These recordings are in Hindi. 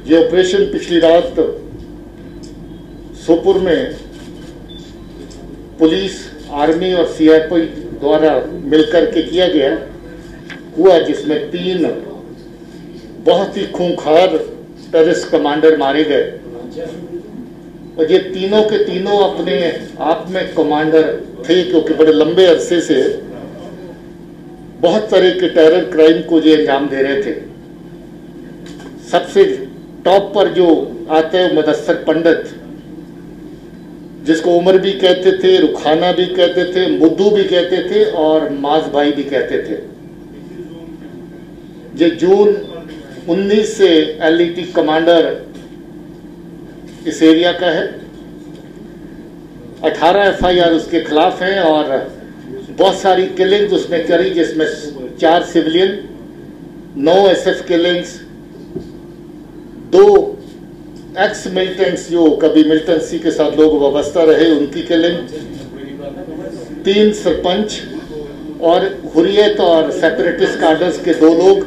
ये ऑपरेशन पिछली रात सोपुर में पुलिस, आर्मी और सीआरपी द्वारा मिलकर के किया गया हुआ, जिसमें 3 बहुत ही खूंखार टेररिस्ट कमांडर मारे गए। और ये तीनों के तीनों अपने आप में कमांडर थे, क्योंकि बड़े लंबे अरसे से बहुत तरह के टेरर क्राइम को ये अंजाम दे रहे थे। सबसे टॉप पर जो आते हैं मुदस्सर पंडित, जिसको उमर भी कहते थे, रुखाना भी कहते थे, मुद्दू भी कहते थे और माज भाई भी कहते थे। ये जून 19 से एलईटी कमांडर इस एरिया का है। 18 एफआईआर उसके खिलाफ हैं और बहुत सारी किलिंग्स उसने करी, जिसमें 4 civilian, 9 SF killings, 2 x militants जो कभी मिलिटेंसी के साथ लोग वाबस्ता रहे उनकी किलिंग, 3 सरपंच और हुर्रियत और सेपरेटिस्ट कार्डर्स के 2 लोग,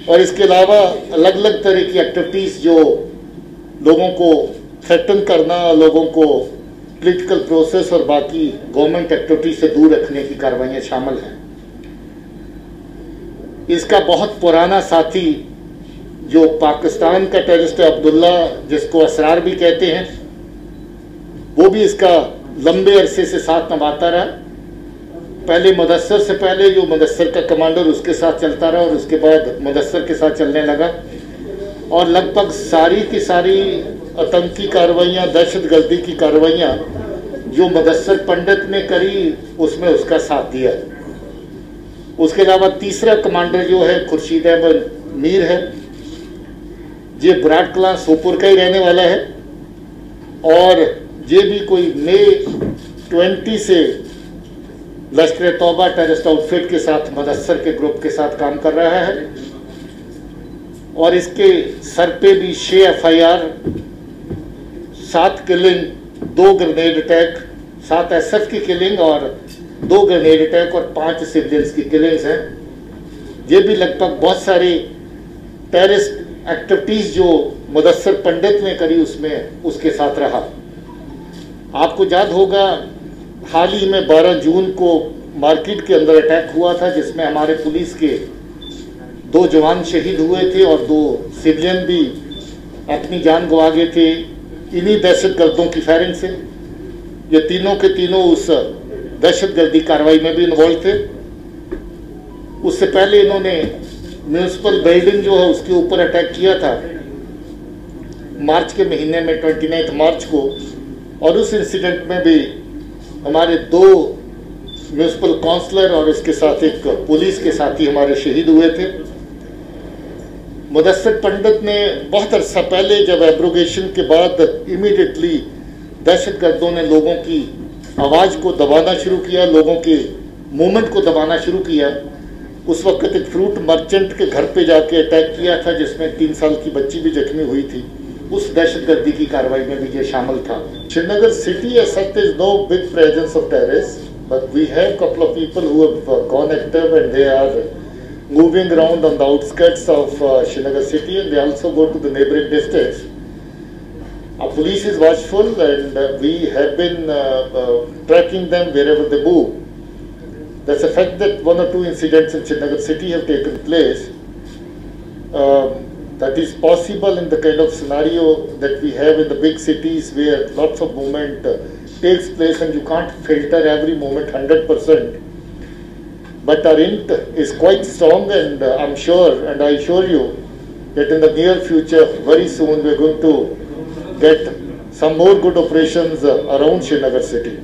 और इसके अलावा अलग अलग तरह की एक्टिविटीज जो लोगों को थ्रेटन करना, लोगों को पॉलिटिकल प्रोसेस और बाकी गवर्नमेंट एक्टिविटी से दूर रखने की कार्रवाइयां शामिल हैं। इसका बहुत पुराना साथी जो पाकिस्तान का टेररिस्ट है अब्दुल्ला, जिसको असरार भी कहते हैं, वो भी इसका लंबे अरसे से साथ निभाता रहा। पहले मुदस्सर से पहले जो मुदस्सर का कमांडर उसके साथ चलता रहा और उसके बाद मुदस्सर के साथ चलने लगा, और लगभग सारी की सारी आतंकी कार्रवाइयां, दहशतगर्दी की कार्रवाइयां जो मुदस्सर पंडित ने करी उसमें उसका साथ दिया। उसके अलावा तीसरा कमांडर जो है खुर्शीद अहमद मीर है, ये बुराट कलां सोपुर का ही रहने वाला है, और ये भी कोई मई 20 से लश्कर तौबा टेररिस्ट आउटफिट के साथ मुदस्सर के ग्रुप के साथ काम कर रहा है। और इसके सर पे भी 6 FIR, 7 killing, 2 grenade attack, 7 SF की किलिंग और 2 ग्रेनेड अटैक और 5 सिविलियंस की किलिंग्स हैं। ये भी लगभग बहुत सारी टेररिस्ट एक्टिविटीज जो मुदस्सर पंडित ने करी उसमें उसके साथ रहा। आपको याद होगा हाल ही में 12 जून को मार्केट के अंदर अटैक हुआ था, जिसमें हमारे पुलिस के 2 जवान शहीद हुए थे और 2 सिविलियन भी अपनी जान गंवा गए थे इन्हीं दहशतगर्दों की फायरिंग से। ये तीनों के तीनों उस दहशतगर्दी कार्रवाई में भी इन्वॉल्व थे। उससे पहले इन्होंने म्यूनिसिपल बिल्डिंग जो है उसके ऊपर अटैक किया था मार्च के महीने में, 29 मार्च को, और उस इंसिडेंट में भी हमारे 2 म्यूनिसिपल काउंसलर और उसके साथ एक पुलिस के साथी हमारे शहीद हुए थे। मुदस्सर पंडित ने बहुत अरसा पहले, जब एब्रोगेशन के बाद इमीडिएटली दहशतगर्दों ने लोगों की आवाज़ को दबाना शुरू किया, लोगों के मूवमेंट को दबाना शुरू किया। उस वक्त एक फ्रूट मर्चेंट के घर पे जाके अटैक किया था, जिसमें 3 साल की बच्ची भी जख्मी हुई थी। उस दहशतगर्दी की कार्रवाई में भी ये शामिल था। Srinagar city as such is no big presence of terrorists, but we have couple of people who have gone active and they are moving around on the outskirts of Srinagar city, and they also go to the neighboring districts. Our police is watchful and we have been tracking them wherever they move. That's a fact that 1 or 2 incidents in Srinagar city have taken place. That is possible in the kind of scenario that we have in the big cities where lots of movement takes place and you can't filter every moment 100%. But our int is quite strong, and I'm sure and I assure you that in the near future, very soon, we're going to get some more good operations around Srinagar city.